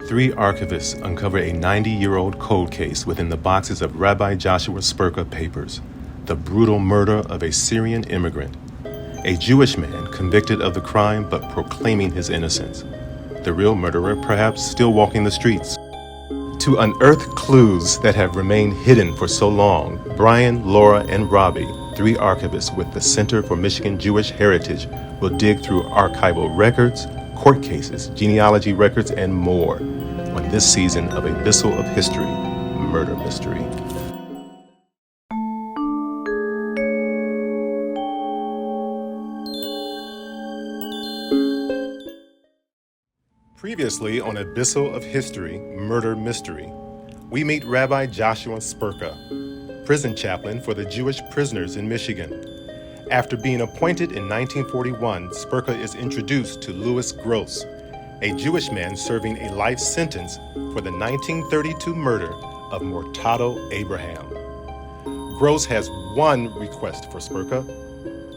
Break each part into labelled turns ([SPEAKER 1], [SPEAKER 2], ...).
[SPEAKER 1] Three archivists uncover a 90-year-old cold case within the boxes of Rabbi Joshua Sperka papers, the brutal murder of a Syrian immigrant, a Jewish man convicted of the crime but proclaiming his innocence, the real murderer perhaps still walking the streets. To unearth clues that have remained hidden for so long, Brian, Laura, and Rabbi, three archivists with the Center for Michigan Jewish Heritage, will dig through archival records, court cases, genealogy records, and more on this season of A Bisel of History, Murder Mystery. Previously on A Bisel of History, Murder Mystery, we meet Rabbi Joshua Sperka, prison chaplain for the Jewish prisoners in Michigan. After being appointed in 1941, Sperka is introduced to Louis Gross, a Jewish man serving a life sentence for the 1932 murder of Mortado Abraham. Gross has one request for Sperka: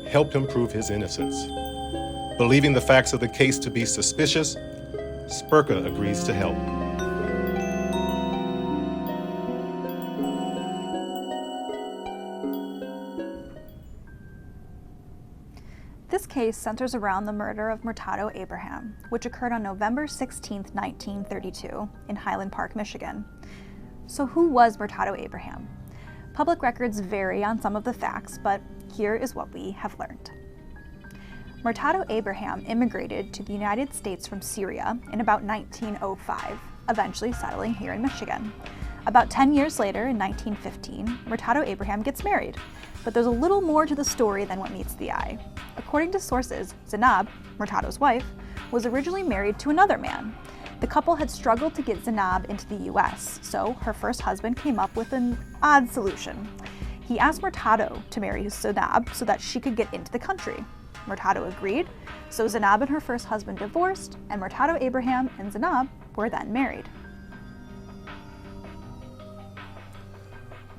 [SPEAKER 1] help him prove his innocence. Believing the facts of the case to be suspicious, Sperka agrees to help.
[SPEAKER 2] This case centers around the murder of Mortado Abraham, which occurred on November 16, 1932, in Highland Park, Michigan. So who was Mortado Abraham? Public records vary on some of the facts, but here is what we have learned. Mortado Abraham immigrated to the United States from Syria in about 1905, eventually settling here in Michigan. About 10 years later, in 1915, Mortado Abraham gets married, but there's a little more to the story than what meets the eye. According to sources, Zainab, Mortado's wife, was originally married to another man. The couple had struggled to get Zainab into the US, so her first husband came up with an odd solution. He asked Mortado to marry Zainab so that she could get into the country. Mortado agreed, so Zainab and her first husband divorced, and Mortado Abraham and Zainab were then married.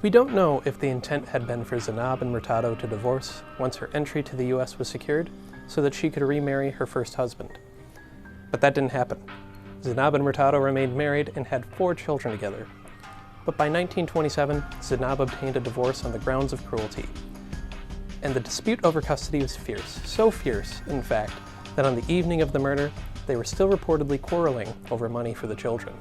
[SPEAKER 3] We don't know if the intent had been for Zainab and Mortado to divorce once her entry to the US was secured, so that she could remarry her first husband. But that didn't happen. Zainab and Mortado remained married and had 4 children together. But by 1927, Zainab obtained a divorce on the grounds of cruelty. And the dispute over custody was fierce, so fierce, in fact, that on the evening of the murder, they were still reportedly quarreling over money for the children.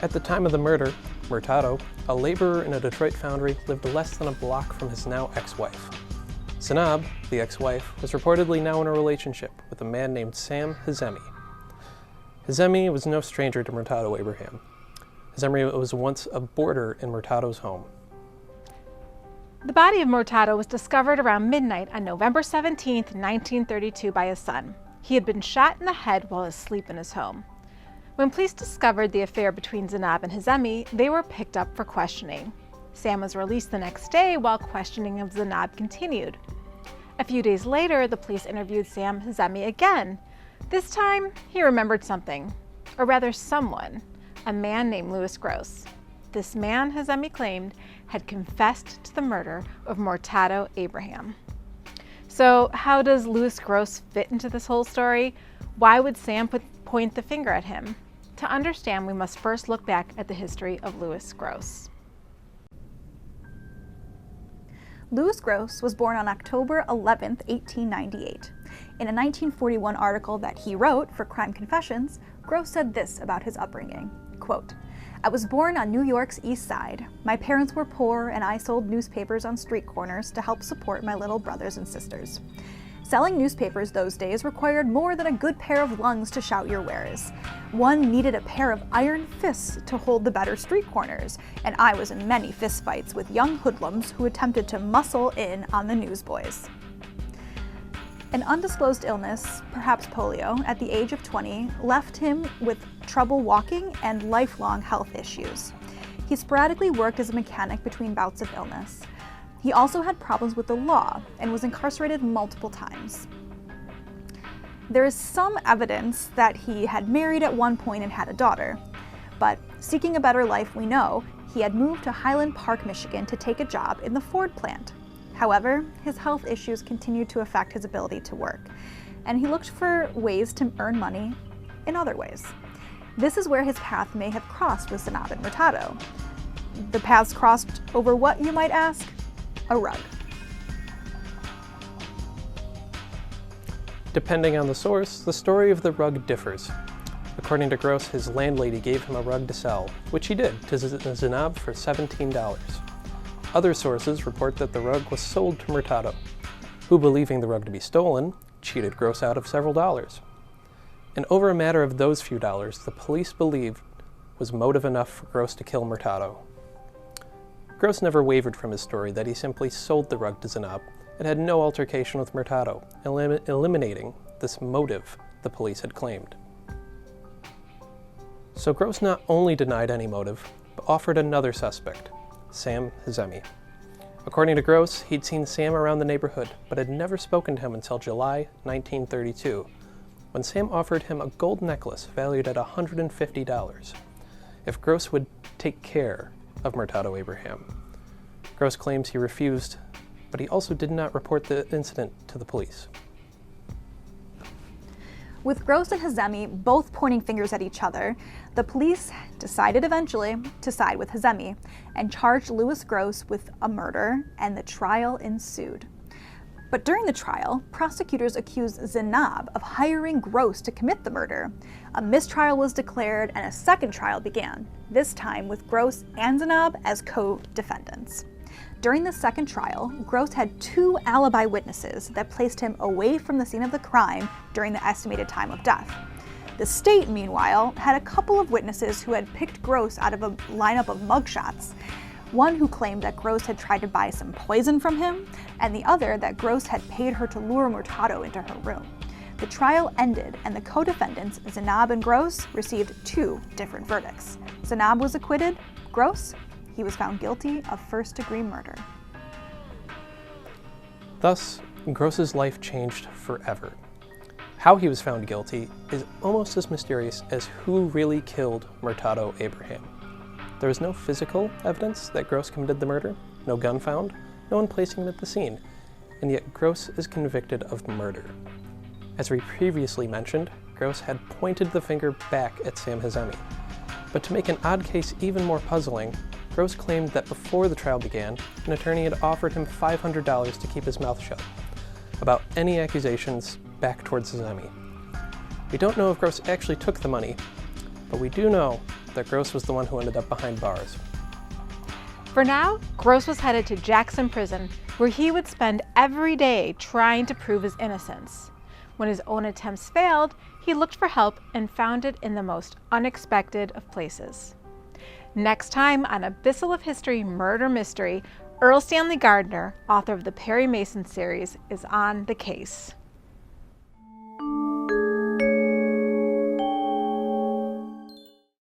[SPEAKER 3] At the time of the murder, Mortado, a laborer in a Detroit foundry, lived less than a block from his now ex-wife. Zainab, the ex-wife, was reportedly now in a relationship with a man named Sam Hazemi. Hazemi was no stranger to Mortado Abraham. Hazemi was once a boarder in Mortado's home.
[SPEAKER 4] The body of Mortado was discovered around midnight on November 17, 1932 by his son. He had been shot in the head while asleep in his home. When police discovered the affair between Zainab and Hazemi, they were picked up for questioning. Sam was released the next day while questioning of Zainab continued. A few days later, the police interviewed Sam Hazemi again. This time, he remembered something, or rather someone, a man named Louis Gross. This man, Hazemi claimed, had confessed to the murder of Mortado Abraham. So how does Louis Gross fit into this whole story? Why would Sam point the finger at him? To understand, we must first look back at the history of Louis Gross.
[SPEAKER 2] Louis Gross was born on October 11, 1898. In a 1941 article that he wrote for Crime Confessions, Gross said this about his upbringing, quote, "I was born on New York's East Side. My parents were poor and I sold newspapers on street corners to help support my little brothers and sisters. Selling newspapers those days required more than a good pair of lungs to shout your wares. One needed a pair of iron fists to hold the better street corners, and I was in many fistfights with young hoodlums who attempted to muscle in on the newsboys." An undisclosed illness, perhaps polio, at the age of 20 left him with trouble walking and lifelong health issues. He sporadically worked as a mechanic between bouts of illness. He also had problems with the law and was incarcerated multiple times. There is some evidence that he had married at one point and had a daughter, but seeking a better life, we know he had moved to Highland Park, Michigan to take a job in the Ford plant. However, his health issues continued to affect his ability to work, and he looked for ways to earn money in other ways. This is where his path may have crossed with Zanab and Mortado. The paths crossed over what, you might ask? A rug.
[SPEAKER 3] Depending on the source, the story of the rug differs. According to Gross, his landlady gave him a rug to sell, which he did to Zanab for $17. Other sources report that the rug was sold to Mortado, who, believing the rug to be stolen, cheated Gross out of several dollars. And over a matter of those few dollars, the police believed was motive enough for Gross to kill Mortado. Gross never wavered from his story that he simply sold the rug to Zanab and had no altercation with Mortado, eliminating this motive the police had claimed. So Gross not only denied any motive, but offered another suspect, Sam Hazemi. According to Gross, he'd seen Sam around the neighborhood, but had never spoken to him until July 1932, when Sam offered him a gold necklace valued at $150 if Gross would take care of Mortado Abraham. Gross claims he refused, but he also did not report the incident to the police.
[SPEAKER 2] With Gross and Hazemi both pointing fingers at each other, the police decided eventually to side with Hazemi and charged Louis Gross with a murder, and the trial ensued. But during the trial, prosecutors accused Zanab of hiring Gross to commit the murder. A mistrial was declared and a second trial began, this time with Gross and Zanab as co-defendants. During the second trial, Gross had 2 alibi witnesses that placed him away from the scene of the crime during the estimated time of death. The state, meanwhile, had a couple of witnesses who had picked Gross out of a lineup of mugshots. One who claimed that Gross had tried to buy some poison from him, and the other that Gross had paid her to lure Mortado into her room. The trial ended, and the co-defendants, Zanab and Gross, received 2 different verdicts. Zanab was acquitted. Gross, he was found guilty of first-degree murder.
[SPEAKER 3] Thus, Gross's life changed forever. How he was found guilty is almost as mysterious as who really killed Mortado Abraham. There is no physical evidence that Gross committed the murder, no gun found, no one placing him at the scene, and yet Gross is convicted of murder. As we previously mentioned, Gross had pointed the finger back at Sam Hazemi. But to make an odd case even more puzzling, Gross claimed that before the trial began, an attorney had offered him $500 to keep his mouth shut about any accusations back towards Hazemi. We don't know if Gross actually took the money, but we do know that Gross was the one who ended up behind bars.
[SPEAKER 4] For now, Gross was headed to Jackson Prison, where he would spend every day trying to prove his innocence. When his own attempts failed, he looked for help and found it in the most unexpected of places. Next time on a Bisel of History murder mystery, Stanley Gardner, author of the Perry Mason series, is on the case.